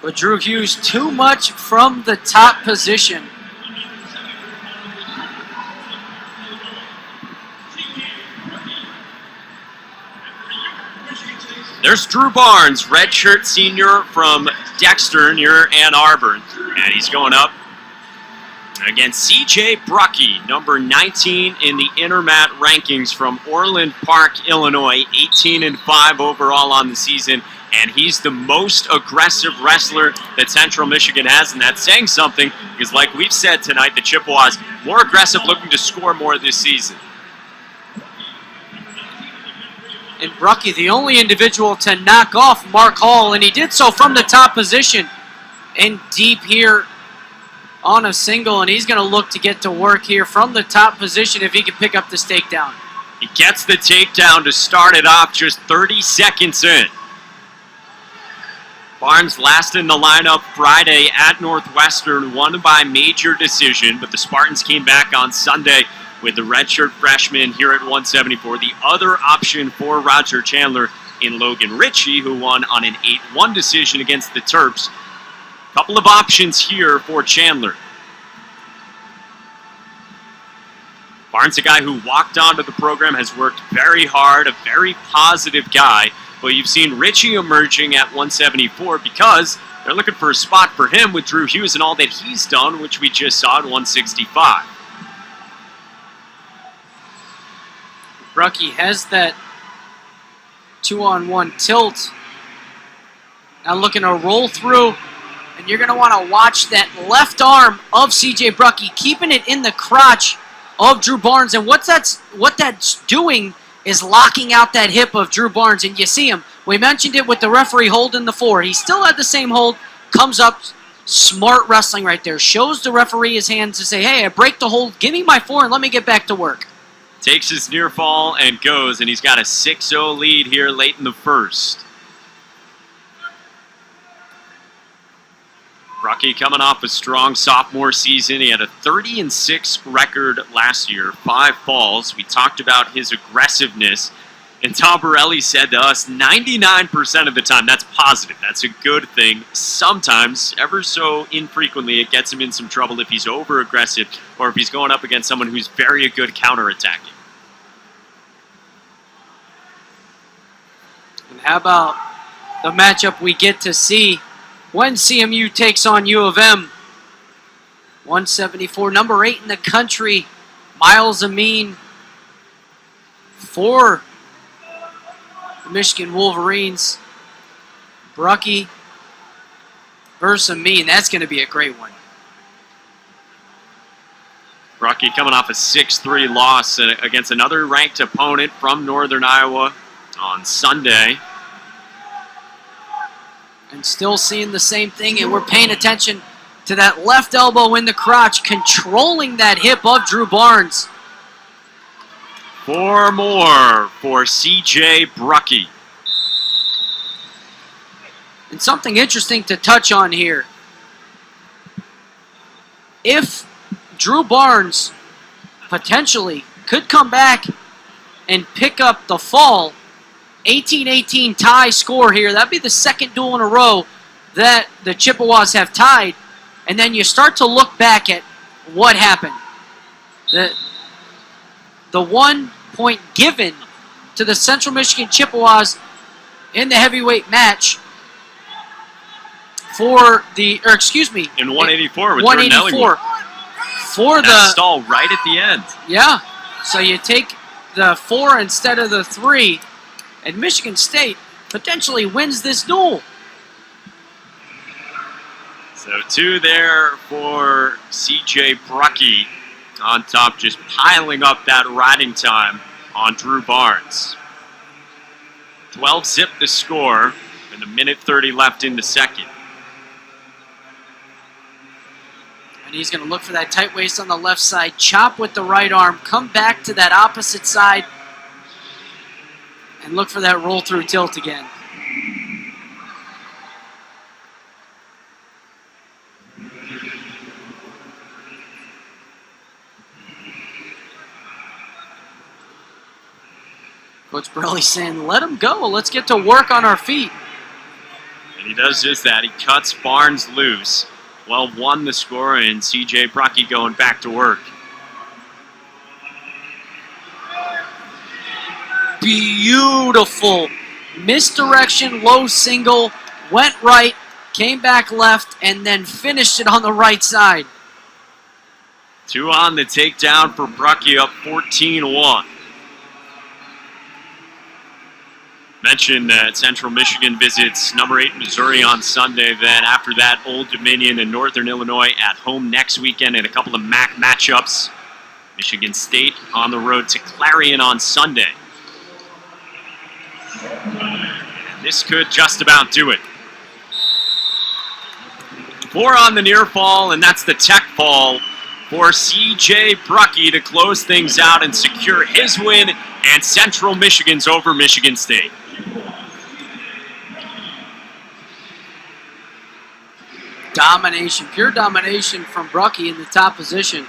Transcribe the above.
But Drew Hughes, too much from the top position. There's Drew Barnes, redshirt senior from Dexter near Ann Arbor. And he's going up against CJ Brucki, number 19 in the Intermat rankings from Orland Park, Illinois, 18-5 overall on the season. And he's the most aggressive wrestler that Central Michigan has, and that's saying something because, like we've said tonight, the Chippewas more aggressive, looking to score more this season. And Brucki, the only individual to knock off Mark Hall, and he did so from the top position and deep here on a single, and he's going to look to get to work here from the top position if he can pick up this takedown. He gets the takedown to start it off just 30 seconds in. Barnes last in the lineup Friday at Northwestern, won by major decision, but the Spartans came back on Sunday with the redshirt freshman here at 174. The other option for Roger Chandler in Logan Ritchie, who won on an 8-1 decision against the Terps. Couple of options here for Chandler. Barnes, a guy who walked onto the program, has worked very hard, a very positive guy. But you've seen Ritchie emerging at 174 because they're looking for a spot for him with Drew Hughes and all that he's done, which we just saw at 165. Brucki has that 2-on-1 tilt. Now looking to roll through, and you're going to want to watch that left arm of CJ Brucki, keeping it in the crotch of Drew Barnes. And what that's doing is locking out that hip of Drew Barnes, and you see him. We mentioned it with the referee holding the 4. He still had the same hold, comes up, smart wrestling right there. Shows the referee his hands to say, hey, I break the hold, give me my 4 and let me get back to work. Takes his near fall and goes, and he's got a 6-0 lead here late in the first. Brucki coming off a strong sophomore season. He had a 30-6 record last year, 5 falls. We talked about his aggressiveness. And Tom Borelli said to us, 99% of the time, that's positive. That's a good thing. Sometimes, ever so infrequently, it gets him in some trouble if he's over-aggressive or if he's going up against someone who's very good counter-attacking. And how about the matchup we get to see when CMU takes on U of M? 174, number 8 in the country, Miles Amin for the Michigan Wolverines. Brucki versus Amin. That's going to be a great one. Brucki coming off a 6-3 loss against another ranked opponent from Northern Iowa on Sunday. And still seeing the same thing, and we're paying attention to that left elbow in the crotch, controlling that hip of Drew Barnes. 4 more for CJ Brucki. And something interesting to touch on here. If Drew Barnes potentially could come back and pick up the fall, 18-18 tie score here. That'd be the second duel in a row that the Chippewas have tied. And then you start to look back at what happened. The 1 point given to the Central Michigan Chippewas in the heavyweight match for the, or excuse me, in 184 with 184 for that stall right at the end. Yeah, so you take the 4 instead of the 3. And Michigan State potentially wins this duel. So 2 there for CJ Brucki on top, just piling up that riding time on Drew Barnes. 12-zip the score, and a minute 30 left in the second. And he's going to look for that tight waist on the left side, chop with the right arm, come back to that opposite side, and look for that roll-through tilt again. Coach Burley saying, let him go. Let's get to work on our feet. And he does just that. He cuts Barnes loose. 12-1 the score, and CJ Brucki going back to work. Beautiful misdirection, low single, went right, came back left, and then finished it on the right side. 2 on the takedown for Brucki, up 14-1. Mentioned that Central Michigan visits number 8 Missouri on Sunday. Then after that, Old Dominion and Northern Illinois at home next weekend, and a couple of MAC matchups. Michigan State on the road to Clarion on Sunday. And this could just about do it. 4 on the near fall, and that's the tech fall for CJ Brucki to close things out and secure his win and Central Michigan's over Michigan State. Domination, pure domination from Brucki in the top position.